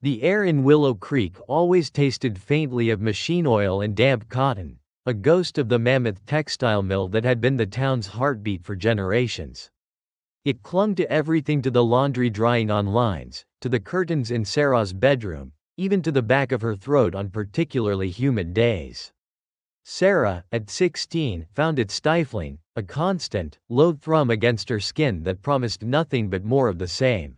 The air in Willow Creek always tasted faintly of machine oil and damp cotton, a ghost of the mammoth textile mill that had been the town's heartbeat for generations. It clung to everything, to the laundry drying on lines, to the curtains in Sarah's bedroom, even to the back of her throat on particularly humid days. Sarah, at 16, found it stifling, a constant, low thrum against her skin that promised nothing but more of the same.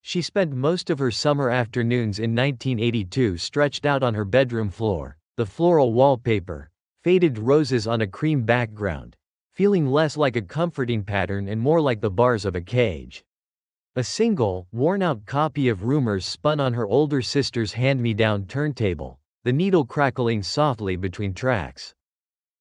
She spent most of her summer afternoons in 1982 stretched out on her bedroom floor, the floral wallpaper, faded roses on a cream background, feeling less like a comforting pattern and more like the bars of a cage. A single, worn-out copy of Rumors spun on her older sister's hand-me-down turntable, the needle crackling softly between tracks.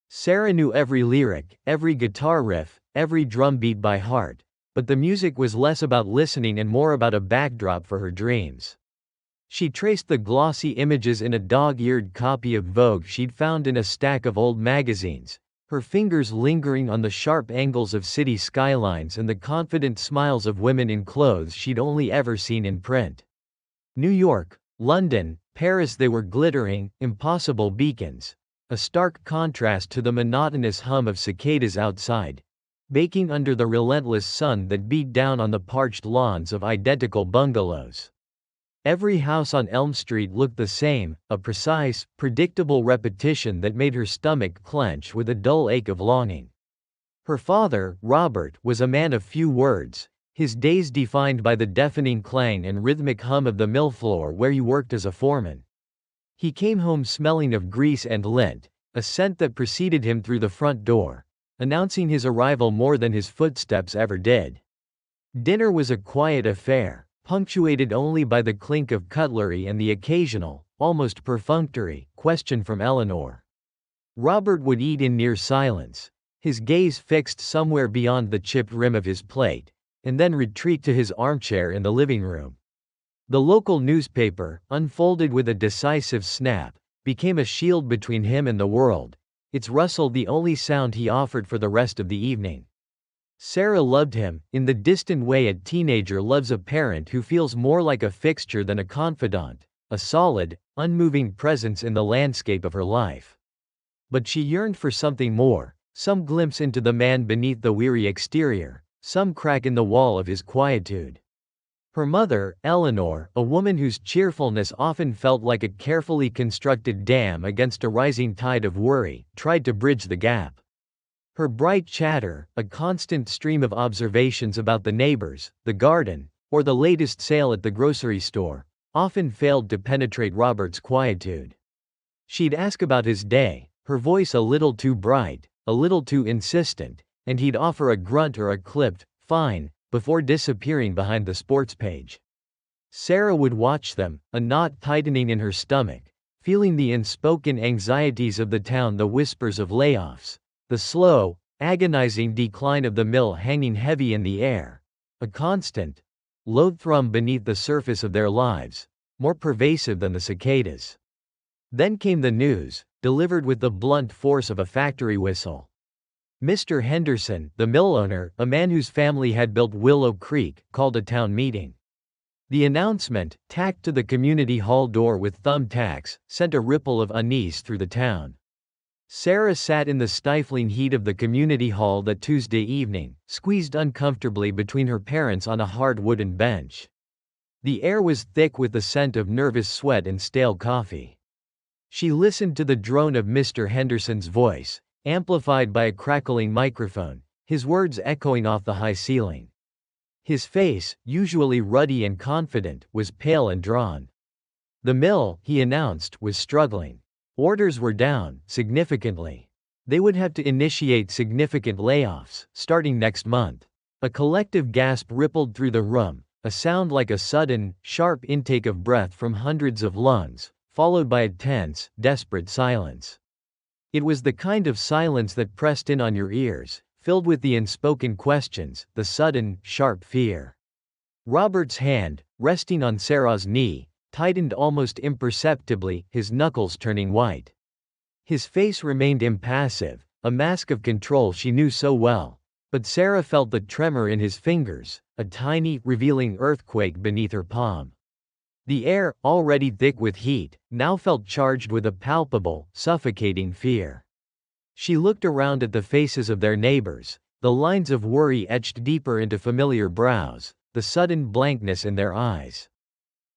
Sarah knew every lyric, every guitar riff, every drum beat by heart, but the music was less about listening and more about a backdrop for her dreams. She traced the glossy images in a dog-eared copy of Vogue she'd found in a stack of old magazines, her fingers lingering on the sharp angles of city skylines and the confident smiles of women in clothes she'd only ever seen in print. New York, London, Paris, they were glittering, impossible beacons, a stark contrast to the monotonous hum of cicadas outside, baking under the relentless sun that beat down on the parched lawns of identical bungalows. Every house on Elm Street looked the same, a precise, predictable repetition that made her stomach clench with a dull ache of longing. Her father, Robert, was a man of few words, his days defined by the deafening clang and rhythmic hum of the mill floor where he worked as a foreman. He came home smelling of grease and lint, a scent that preceded him through the front door, announcing his arrival more than his footsteps ever did. Dinner was a quiet affair, punctuated only by the clink of cutlery and the occasional, almost perfunctory, question from Eleanor. Robert would eat in near silence, his gaze fixed somewhere beyond the chipped rim of his plate, and then retreat to his armchair in the living room. The local newspaper, unfolded with a decisive snap, became a shield between him and the world, its rustle the only sound he offered for the rest of the evening. Sarah loved him, in the distant way a teenager loves a parent who feels more like a fixture than a confidant, a solid, unmoving presence in the landscape of her life. But she yearned for something more, some glimpse into the man beneath the weary exterior, some crack in the wall of his quietude. Her mother, Eleanor, a woman whose cheerfulness often felt like a carefully constructed dam against a rising tide of worry, tried to bridge the gap. Her bright chatter, a constant stream of observations about the neighbors, the garden, or the latest sale at the grocery store, often failed to penetrate Robert's quietude. She'd ask about his day, her voice a little too bright, a little too insistent, and he'd offer a grunt or a clipped, "Fine," before disappearing behind the sports page. Sarah would watch them, a knot tightening in her stomach, feeling the unspoken anxieties of the town, the whispers of layoffs, the slow, agonizing decline of the mill hanging heavy in the air, a constant, low thrum beneath the surface of their lives, more pervasive than the cicadas. Then came the news, delivered with the blunt force of a factory whistle. Mr. Henderson, the mill owner, a man whose family had built Willow Creek, called a town meeting. The announcement, tacked to the community hall door with thumbtacks, sent a ripple of unease through the town. Sarah sat in the stifling heat of the community hall that Tuesday evening, squeezed uncomfortably between her parents on a hard wooden bench. The air was thick with the scent of nervous sweat and stale coffee. She listened to the drone of Mr. Henderson's voice, amplified by a crackling microphone, his words echoing off the high ceiling. His face, usually ruddy and confident, was pale and drawn. The mill, he announced, was struggling. Orders were down, significantly. They would have to initiate significant layoffs, starting next month. A collective gasp rippled through the room, a sound like a sudden, sharp intake of breath from hundreds of lungs, followed by a tense, desperate silence. It was the kind of silence that pressed in on your ears, filled with the unspoken questions, the sudden, sharp fear. Robert's hand, resting on Sarah's knee, tightened almost imperceptibly, his knuckles turning white. His face remained impassive, a mask of control she knew so well, but Sarah felt the tremor in his fingers, a tiny, revealing earthquake beneath her palm. The air, already thick with heat, now felt charged with a palpable, suffocating fear. She looked around at the faces of their neighbors, the lines of worry etched deeper into familiar brows, the sudden blankness in their eyes.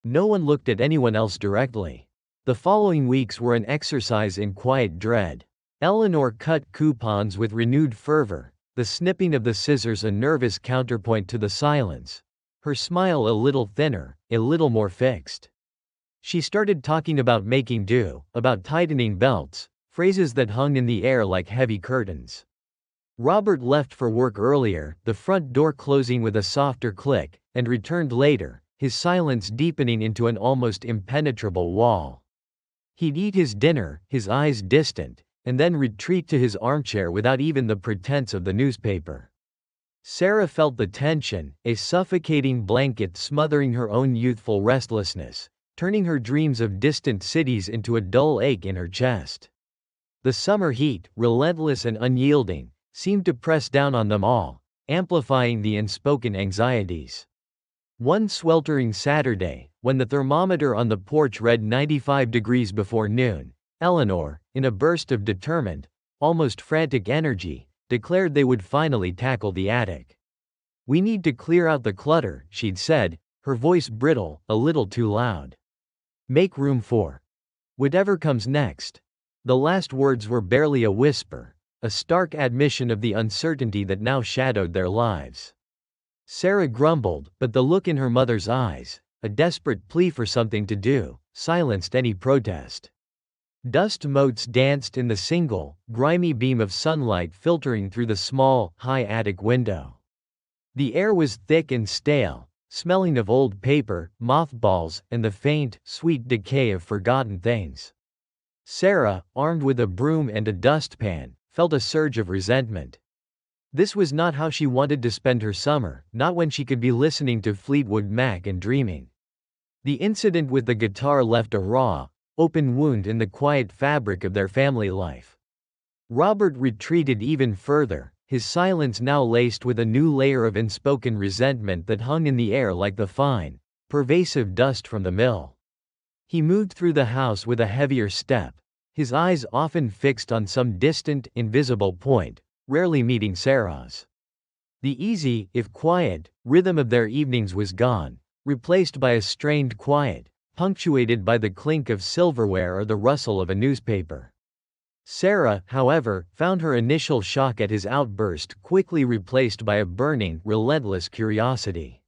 No one looked at anyone else directly. The following weeks were an exercise in quiet dread. Eleanor cut coupons with renewed fervor, the snipping of the scissors a nervous counterpoint to the silence. Her smile a little thinner, a little more fixed. She started talking about making do, about tightening belts, phrases that hung in the air like heavy curtains. Robert left for work earlier, the front door closing with a softer click, and returned later, his silence deepening into an almost impenetrable wall. He'd eat his dinner, his eyes distant, and then retreat to his armchair without even the pretense of the newspaper. Sarah felt the tension, a suffocating blanket smothering her own youthful restlessness, turning her dreams of distant cities into a dull ache in her chest. The summer heat, relentless and unyielding, seemed to press down on them all, amplifying the unspoken anxieties. One sweltering Saturday, when the thermometer on the porch read 95 degrees before noon, Eleanor, in a burst of determined, almost frantic energy, declared they would finally tackle the attic. "We need to clear out the clutter," she'd said, her voice brittle, a little too loud. "Make room for whatever comes next." The last words were barely a whisper, a stark admission of the uncertainty that now shadowed their lives. Sarah grumbled, but the look in her mother's eyes, a desperate plea for something to do, silenced any protest. Dust motes danced in the single, grimy beam of sunlight filtering through the small, high attic window. The air was thick and stale, smelling of old paper, mothballs, and the faint, sweet decay of forgotten things. Sarah, armed with a broom and a dustpan, felt a surge of resentment. This was not how she wanted to spend her summer, not when she could be listening to Fleetwood Mac and dreaming. The incident with the guitar left a raw, open wound in the quiet fabric of their family life. Robert retreated even further, his silence now laced with a new layer of unspoken resentment that hung in the air like the fine, pervasive dust from the mill. He moved through the house with a heavier step, his eyes often fixed on some distant, invisible point, rarely meeting Sarah's. The easy, if quiet, rhythm of their evenings was gone, replaced by a strained quiet, punctuated by the clink of silverware or the rustle of a newspaper. Sarah, however, found her initial shock at his outburst quickly replaced by a burning, relentless curiosity.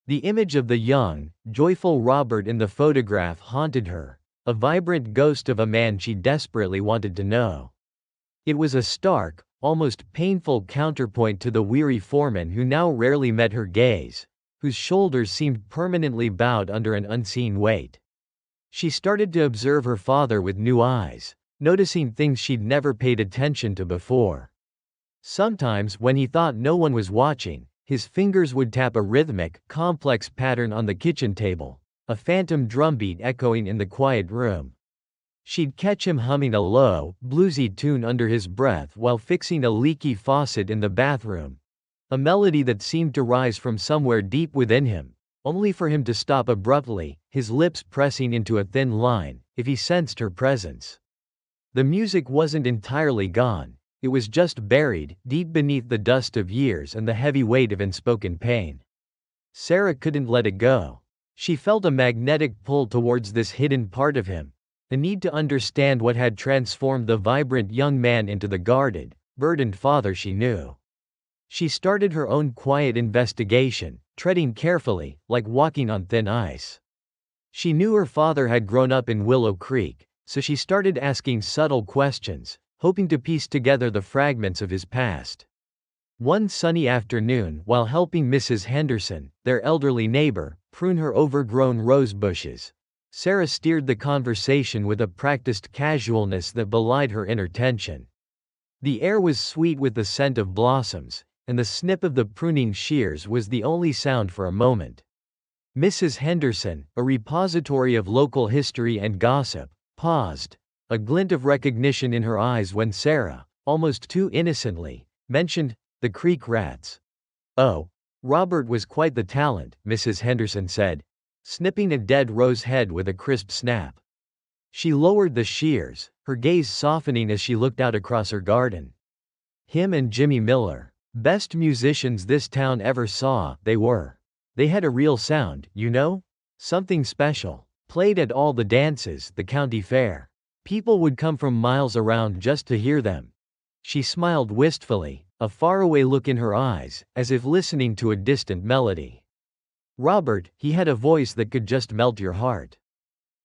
The image of the young, joyful Robert in the photograph haunted her, a vibrant ghost of a man she desperately wanted to know. It was a stark, almost painful counterpoint to the weary foreman who now rarely met her gaze, whose shoulders seemed permanently bowed under an unseen weight. She started to observe her father with new eyes, noticing things she'd never paid attention to before. Sometimes, when he thought no one was watching, his fingers would tap a rhythmic, complex pattern on the kitchen table, a phantom drumbeat echoing in the quiet room. She'd catch him humming a low, bluesy tune under his breath while fixing a leaky faucet in the bathroom, a melody that seemed to rise from somewhere deep within him, only for him to stop abruptly, his lips pressing into a thin line, if he sensed her presence. The music wasn't entirely gone, it was just buried, deep beneath the dust of years and the heavy weight of unspoken pain. Sarah couldn't let it go. She felt a magnetic pull towards this hidden part of him, the need to understand what had transformed the vibrant young man into the guarded, burdened father she knew. She started her own quiet investigation, treading carefully, like walking on thin ice. She knew her father had grown up in Willow Creek, so she started asking subtle questions, hoping to piece together the fragments of his past. One sunny afternoon, while helping Mrs. Henderson, their elderly neighbor, prune her overgrown rose bushes, Sarah steered the conversation with a practiced casualness that belied her inner tension. The air was sweet with the scent of blossoms, and the snip of the pruning shears was the only sound for a moment. Mrs. Henderson, a repository of local history and gossip, paused, a glint of recognition in her eyes when Sarah, almost too innocently, mentioned the creek rats. "Oh, Robert was quite the talent," Mrs. Henderson said. snipping a dead rose head with a crisp snap. She lowered the shears, her gaze softening as she looked out across her garden. Him and Jimmy Miller, best musicians this town ever saw, they were. They had a real sound, you know? Something special. Played at all the dances, the county fair. People would come from miles around just to hear them. She smiled wistfully, a faraway look in her eyes, as if listening to a distant melody. Robert, he had a voice that could just melt your heart.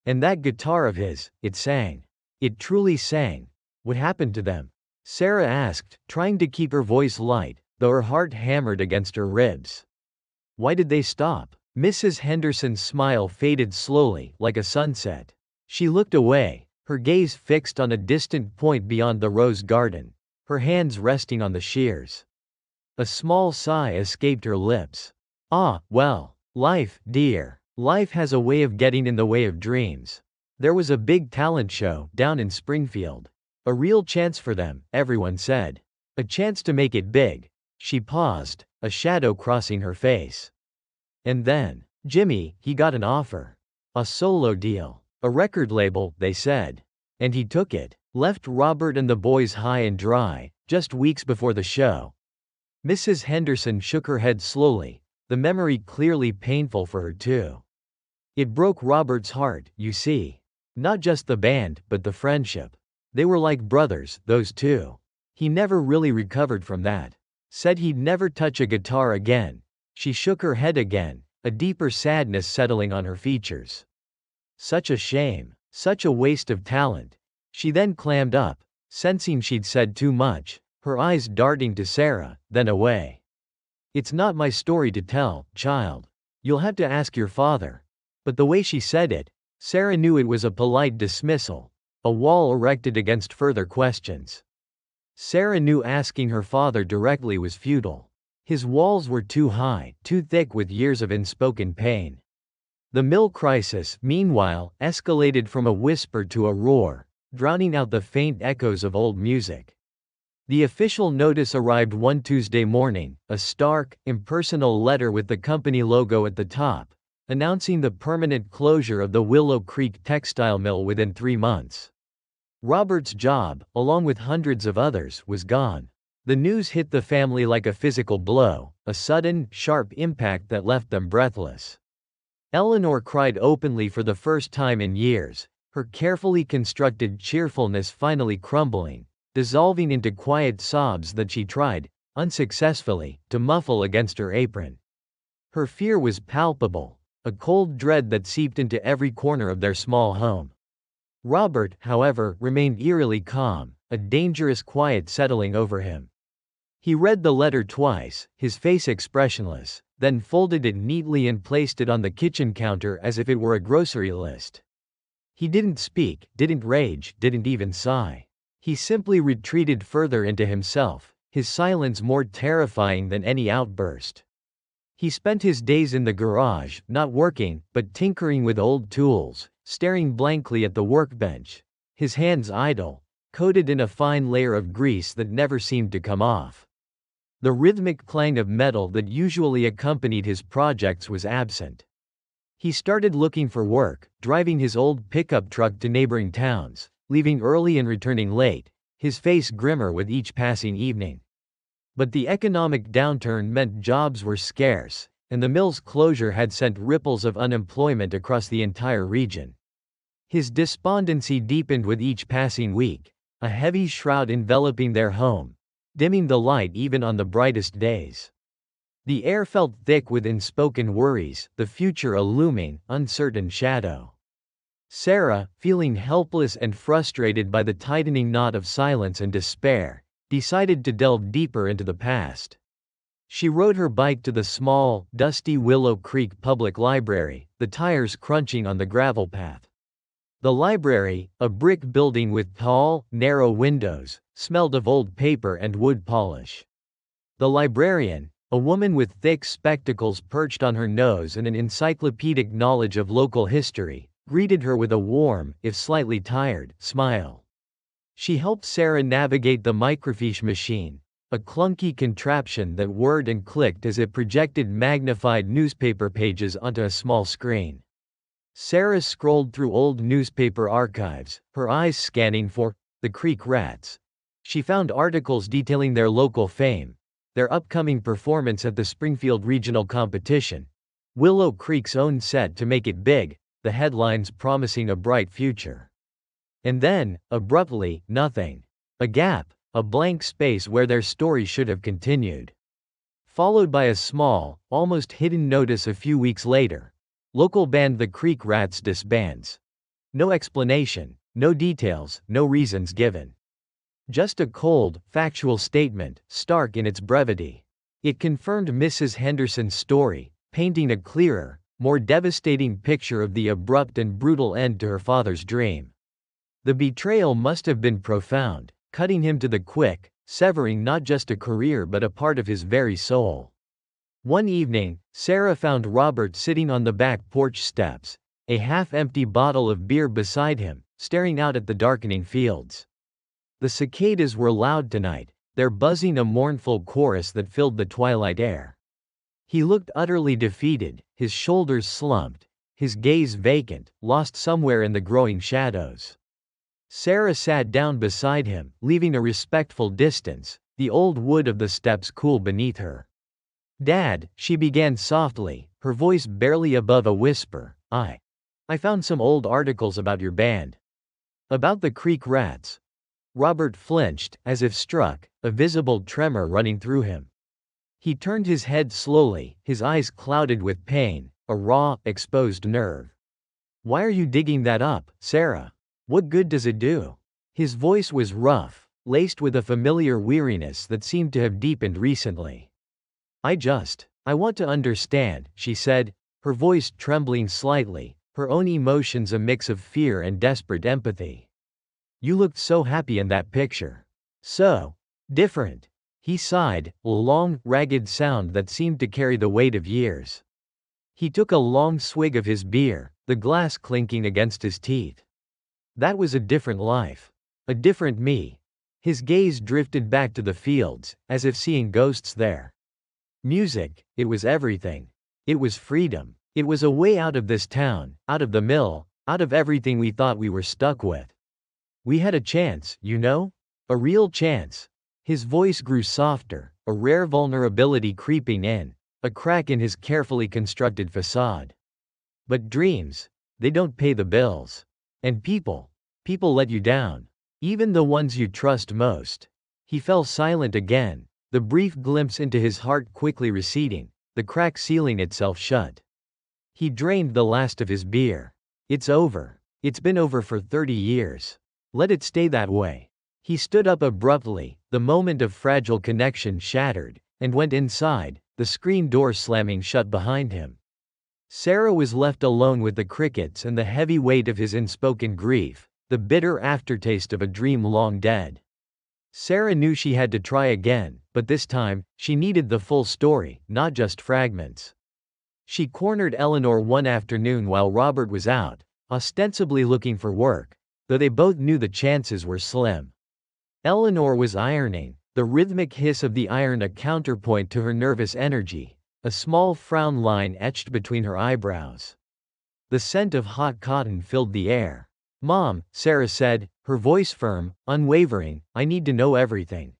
And that guitar of his, it sang. It truly sang. What happened to them? Sarah asked, trying to keep her voice light, though her heart hammered against her ribs. Why did they stop? Mrs. Henderson's smile faded slowly, like a sunset. She looked away, her gaze fixed on a distant point beyond the rose garden, her hands resting on the shears. A small sigh escaped her lips. Ah, well, life, dear. Life has a way of getting in the way of dreams. There was a big talent show down in Springfield. A real chance for them, everyone said. A chance to make it big. She paused, a shadow crossing her face. And then, Jimmy, he got an offer. A solo deal. A record label, they said. And he took it. Left Robert and the boys high and dry, just weeks before the show. Mrs. Henderson shook her head slowly, the memory clearly painful for her too. It broke Robert's heart, you see. Not just the band, but the friendship. They were like brothers, those two. He never really recovered from that. Said he'd never touch a guitar again. She shook her head again, a deeper sadness settling on her features. Such a shame. Such a waste of talent. She then clammed up, sensing she'd said too much, her eyes darting to Sarah, then away. It's not my story to tell, child. You'll have to ask your father. But the way she said it, Sarah knew it was a polite dismissal, a wall erected against further questions. Sarah knew asking her father directly was futile. His walls were too high, too thick with years of unspoken pain. The mill crisis, meanwhile, escalated from a whisper to a roar, drowning out the faint echoes of old music. The official notice arrived one Tuesday morning, a stark, impersonal letter with the company logo at the top, announcing the permanent closure of the Willow Creek textile mill within 3 months. Robert's job, along with hundreds of others, was gone. The news hit the family like a physical blow, a sudden, sharp impact that left them breathless. Eleanor cried openly for the first time in years, her carefully constructed cheerfulness finally crumbling, dissolving into quiet sobs that she tried, unsuccessfully, to muffle against her apron. Her fear was palpable, a cold dread that seeped into every corner of their small home. Robert, however, remained eerily calm, a dangerous quiet settling over him. He read the letter twice, his face expressionless, then folded it neatly and placed it on the kitchen counter as if it were a grocery list. He didn't speak, didn't rage, didn't even sigh. He simply retreated further into himself, his silence more terrifying than any outburst. He spent his days in the garage, not working, but tinkering with old tools, staring blankly at the workbench, his hands idle, coated in a fine layer of grease that never seemed to come off. The rhythmic clang of metal that usually accompanied his projects was absent. He started looking for work, driving his old pickup truck to neighboring towns, leaving early and returning late, his face grimmer with each passing evening. But the economic downturn meant jobs were scarce, and the mill's closure had sent ripples of unemployment across the entire region. His despondency deepened with each passing week, a heavy shroud enveloping their home, dimming the light even on the brightest days. The air felt thick with unspoken worries, the future a looming, uncertain shadow. Sarah, feeling helpless and frustrated by the tightening knot of silence and despair, decided to delve deeper into the past. She rode her bike to the small, dusty Willow Creek Public Library, the tires crunching on the gravel path. The library, a brick building with tall, narrow windows, smelled of old paper and wood polish. The librarian, a woman with thick spectacles perched on her nose and an encyclopedic knowledge of local history, greeted her with a warm, if slightly tired, smile. She helped Sarah navigate the microfiche machine, a clunky contraption that whirred and clicked as it projected magnified newspaper pages onto a small screen. Sarah scrolled through old newspaper archives, her eyes scanning for the Creek Rats. She found articles detailing their local fame, their upcoming performance at the Springfield Regional Competition, Willow Creek's own set to make it big, the headlines promising a bright future. And then, abruptly, nothing. A gap, a blank space where their story should have continued. Followed by a small, almost hidden notice a few weeks later. Local band The Creek Rats disbands. No explanation, no details, no reasons given. Just a cold, factual statement, stark in its brevity. It confirmed Mrs. Henderson's story, painting a clearer, more devastating picture of the abrupt and brutal end to her father's dream. The betrayal must have been profound, cutting him to the quick, severing not just a career but a part of his very soul. One evening, Sarah found Robert sitting on the back porch steps, a half-empty bottle of beer beside him, staring out at the darkening fields. The cicadas were loud tonight, their buzzing a mournful chorus that filled the twilight air. He looked utterly defeated, his shoulders slumped, his gaze vacant, lost somewhere in the growing shadows. Sarah sat down beside him, leaving a respectful distance, the old wood of the steps cool beneath her. "Dad," she began softly, her voice barely above a whisper, I found some old articles about your band. About the Creek Rats." Robert flinched, as if struck, a visible tremor running through him. He turned his head slowly, his eyes clouded with pain, a raw, exposed nerve. "Why are you digging that up, Sarah? What good does it do?" His voice was rough, laced with a familiar weariness that seemed to have deepened recently. I want to understand," she said, her voice trembling slightly, her own emotions a mix of fear and desperate empathy. "You looked so happy in that picture. So different." He sighed, a long, ragged sound that seemed to carry the weight of years. He took a long swig of his beer, the glass clinking against his teeth. "That was a different life. A different me." His gaze drifted back to the fields, as if seeing ghosts there. Music, it was everything. It was freedom. It was a way out of this town, out of the mill, out of everything we thought we were stuck with. We had a chance, you know? A real chance. His voice grew softer, a rare vulnerability creeping in, a crack in his carefully constructed facade. "But dreams, they don't pay the bills. And people let you down. Even the ones you trust most." He fell silent again, the brief glimpse into his heart quickly receding, the crack sealing itself shut. He drained the last of his beer. "It's over. It's been over for 30 years. Let it stay that way." He stood up abruptly, the moment of fragile connection shattered, and went inside, the screen door slamming shut behind him. Sarah was left alone with the crickets and the heavy weight of his unspoken grief, the bitter aftertaste of a dream long dead. Sarah knew she had to try again, but this time, she needed the full story, not just fragments. She cornered Eleanor one afternoon while Robert was out, ostensibly looking for work, though they both knew the chances were slim. Eleanor was ironing, the rhythmic hiss of the iron a counterpoint to her nervous energy, a small frown line etched between her eyebrows. The scent of hot cotton filled the air. "Mom," Sarah said, her voice firm, unwavering, "I need to know everything.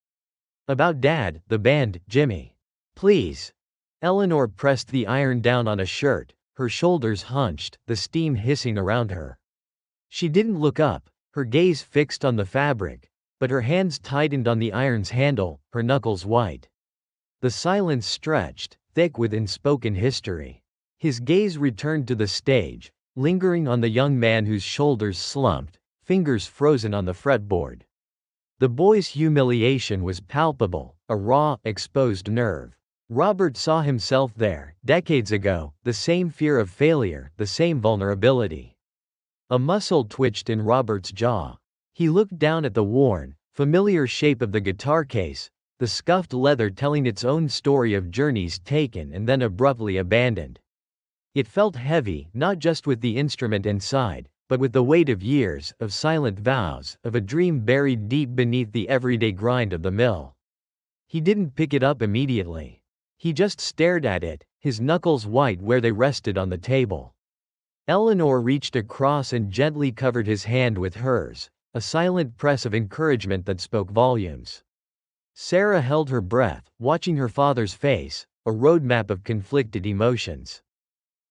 About Dad, the band, Jimmy. Please." Eleanor pressed the iron down on a shirt, her shoulders hunched, the steam hissing around her. She didn't look up, her gaze fixed on the fabric, but her hands tightened on the iron's handle, her knuckles white. The silence stretched, thick with unspoken history. His gaze returned to the stage, lingering on the young man whose shoulders slumped, fingers frozen on the fretboard. The boy's humiliation was palpable, a raw, exposed nerve. Robert saw himself there, decades ago, the same fear of failure, the same vulnerability. A muscle twitched in Robert's jaw. He looked down at the worn, familiar shape of the guitar case, the scuffed leather telling its own story of journeys taken and then abruptly abandoned. It felt heavy, not just with the instrument inside, but with the weight of years, of silent vows, of a dream buried deep beneath the everyday grind of the mill. He didn't pick it up immediately. He just stared at it, his knuckles white where they rested on the table. Eleanor reached across and gently covered his hand with hers, a silent press of encouragement that spoke volumes. Sarah held her breath, watching her father's face, a roadmap of conflicted emotions.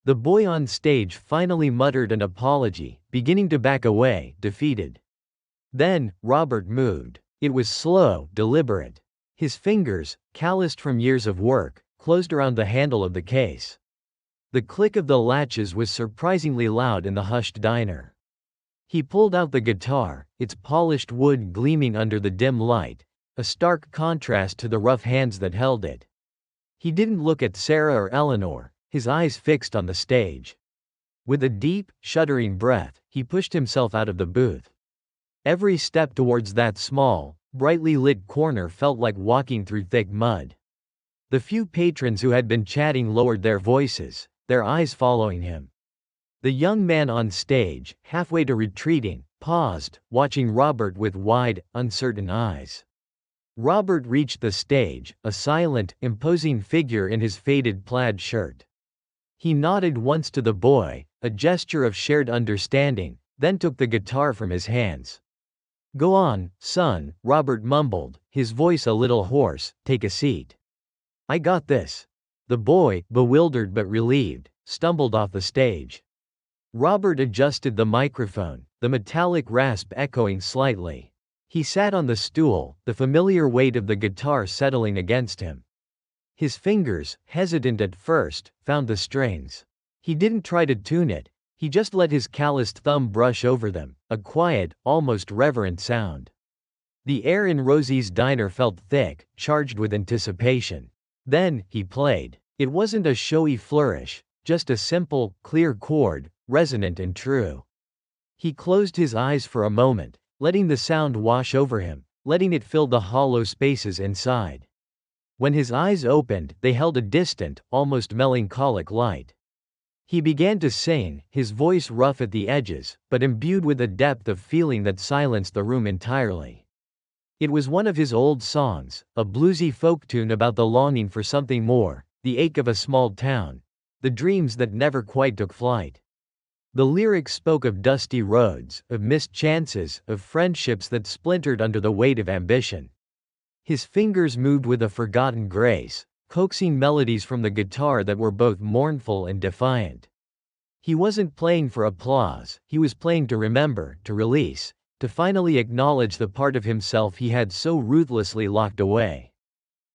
The boy on stage finally muttered an apology, beginning to back away, defeated. Then, Robert moved. It was slow, deliberate. His fingers, calloused from years of work, closed around the handle of the case. The click of the latches was surprisingly loud in the hushed diner. He pulled out the guitar, its polished wood gleaming under the dim light, a stark contrast to the rough hands that held it. He didn't look at Sarah or Eleanor, his eyes fixed on the stage. With a deep, shuddering breath, he pushed himself out of the booth. Every step towards that small, brightly lit corner felt like walking through thick mud. The few patrons who had been chatting lowered their voices, their eyes following him. The young man on stage, halfway to retreating, paused, watching Robert with wide, uncertain eyes. Robert reached the stage, a silent, imposing figure in his faded plaid shirt. He nodded once to the boy, a gesture of shared understanding, then took the guitar from his hands. "Go on, son," Robert mumbled, his voice a little hoarse, "take a seat. I got this." The boy, bewildered but relieved, stumbled off the stage. Robert adjusted the microphone, the metallic rasp echoing slightly. He sat on the stool, the familiar weight of the guitar settling against him. His fingers, hesitant at first, found the strings. He didn't try to tune it, he just let his calloused thumb brush over them, a quiet, almost reverent sound. The air in Rosie's diner felt thick, charged with anticipation. Then, he played. It wasn't a showy flourish, just a simple, clear chord, resonant and true. He closed his eyes for a moment, letting the sound wash over him, letting it fill the hollow spaces inside. When his eyes opened, they held a distant, almost melancholic light. He began to sing, his voice rough at the edges, but imbued with a depth of feeling that silenced the room entirely. It was one of his old songs, a bluesy folk tune about the longing for something more, the ache of a small town, the dreams that never quite took flight. The lyrics spoke of dusty roads, of missed chances, of friendships that splintered under the weight of ambition. His fingers moved with a forgotten grace, coaxing melodies from the guitar that were both mournful and defiant. He wasn't playing for applause, he was playing to remember, to release, to finally acknowledge the part of himself he had so ruthlessly locked away.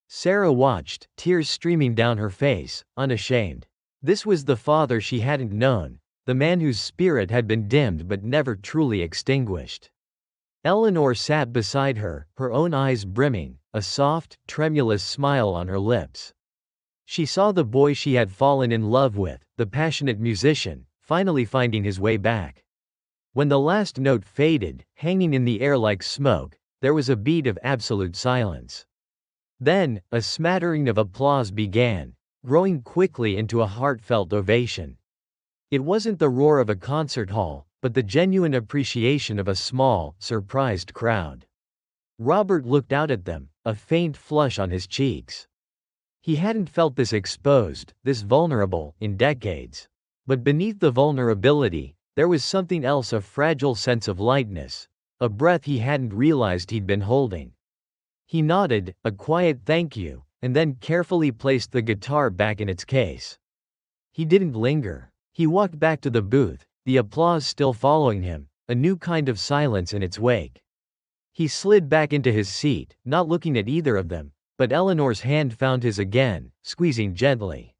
Sarah watched, tears streaming down her face, unashamed. This was the father she hadn't known, the man whose spirit had been dimmed but never truly extinguished. Eleanor sat beside her, her own eyes brimming, a soft, tremulous smile on her lips. She saw the boy she had fallen in love with, the passionate musician, finally finding his way back. When the last note faded, hanging in the air like smoke, there was a beat of absolute silence. Then, a smattering of applause began, growing quickly into a heartfelt ovation. It wasn't the roar of a concert hall, but the genuine appreciation of a small, surprised crowd. Robert looked out at them, a faint flush on his cheeks. He hadn't felt this exposed, this vulnerable, in decades. But beneath the vulnerability, there was something else, a fragile sense of lightness, a breath he hadn't realized he'd been holding. He nodded, a quiet thank you, and then carefully placed the guitar back in its case. He didn't linger. He walked back to the booth, the applause still following him, a new kind of silence in its wake. He slid back into his seat, not looking at either of them, but Eleanor's hand found his again, squeezing gently.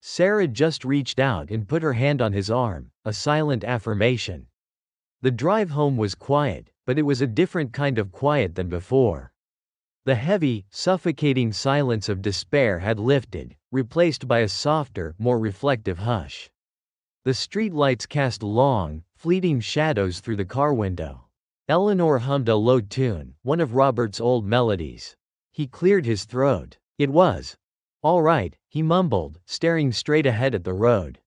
Sarah just reached out and put her hand on his arm, a silent affirmation. The drive home was quiet, but it was a different kind of quiet than before. The heavy, suffocating silence of despair had lifted, replaced by a softer, more reflective hush. The streetlights cast long, fleeting shadows through the car window. Eleanor hummed a low tune, one of Robert's old melodies. He cleared his throat. It was all right, he mumbled, staring straight ahead at the road.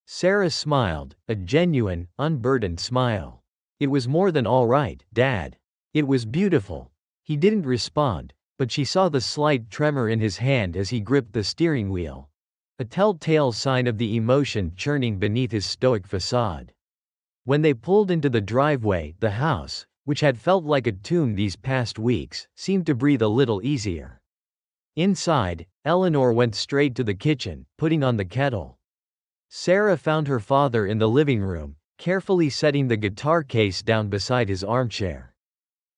Sarah smiled, a genuine, unburdened smile. It was more than all right, Dad. It was beautiful. He didn't respond, but she saw the slight tremor in his hand as he gripped the steering wheel. a telltale sign of the emotion churning beneath his stoic facade. When they pulled into the driveway, the house, which had felt like a tomb these past weeks, seemed to breathe a little easier. Inside, Eleanor went straight to the kitchen, putting on the kettle. Sarah found her father in the living room, carefully setting the guitar case down beside his armchair.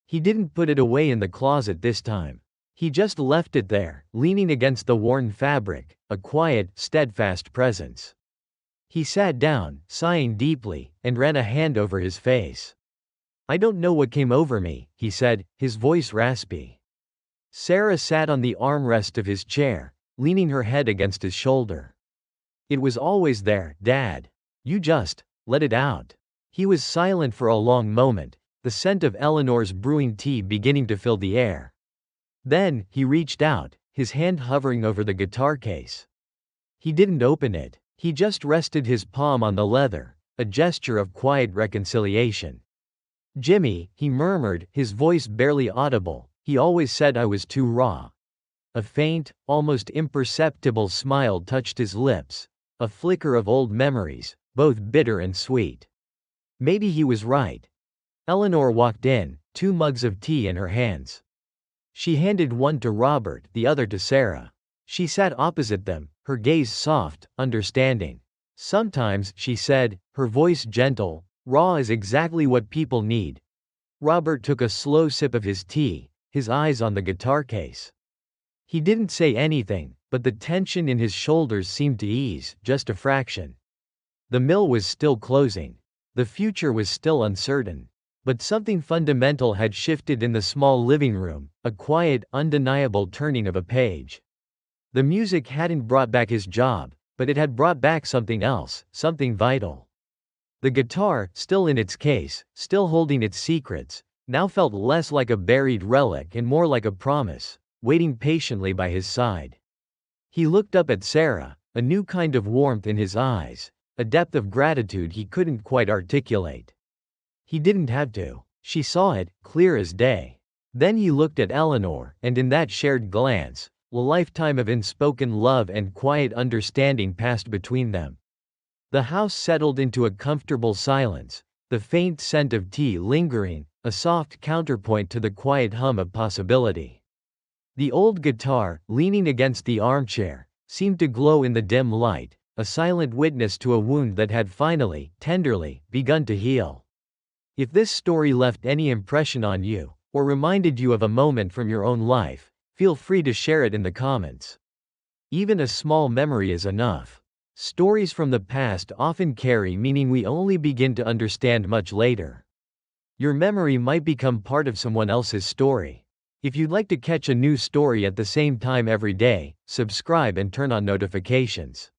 He didn't put it away in the closet this time. He just left it there, leaning against the worn fabric, a quiet, steadfast presence. He sat down, sighing deeply, and ran a hand over his face. "I don't know what came over me," he said, his voice raspy. Sarah sat on the armrest of his chair, leaning her head against his shoulder. "It was always there, Dad. You just let it out." He was silent for a long moment, the scent of Eleanor's brewing tea beginning to fill the air. Then, he reached out, his hand hovering over the guitar case. He didn't open it, he just rested his palm on the leather, a gesture of quiet reconciliation. "Jimmy," he murmured, his voice barely audible, "he always said I was too raw." A faint, almost imperceptible smile touched his lips, a flicker of old memories, both bitter and sweet. Maybe he was right. Eleanor walked in, 2 mugs of tea in her hands. She handed one to Robert, the other to Sarah. She sat opposite them, her gaze soft, understanding. "Sometimes," she said, her voice gentle, "raw is exactly what people need." Robert took a slow sip of his tea, his eyes on the guitar case. He didn't say anything, but the tension in his shoulders seemed to ease, just a fraction. The mill was still closing. The future was still uncertain. But something fundamental had shifted in the small living room, a quiet, undeniable turning of a page. The music hadn't brought back his job, but it had brought back something else, something vital. The guitar, still in its case, still holding its secrets, now felt less like a buried relic and more like a promise, waiting patiently by his side. He looked up at Sarah, a new kind of warmth in his eyes, a depth of gratitude he couldn't quite articulate. He didn't have to. She saw it, clear as day. Then he looked at Eleanor, and in that shared glance, a lifetime of unspoken love and quiet understanding passed between them. The house settled into a comfortable silence, the faint scent of tea lingering, a soft counterpoint to the quiet hum of possibility. The old guitar, leaning against the armchair, seemed to glow in the dim light, a silent witness to a wound that had finally, tenderly, begun to heal. If this story left any impression on you, or reminded you of a moment from your own life, feel free to share it in the comments. Even a small memory is enough. Stories from the past often carry meaning we only begin to understand much later. Your memory might become part of someone else's story. If you'd like to catch a new story at the same time every day, subscribe and turn on notifications.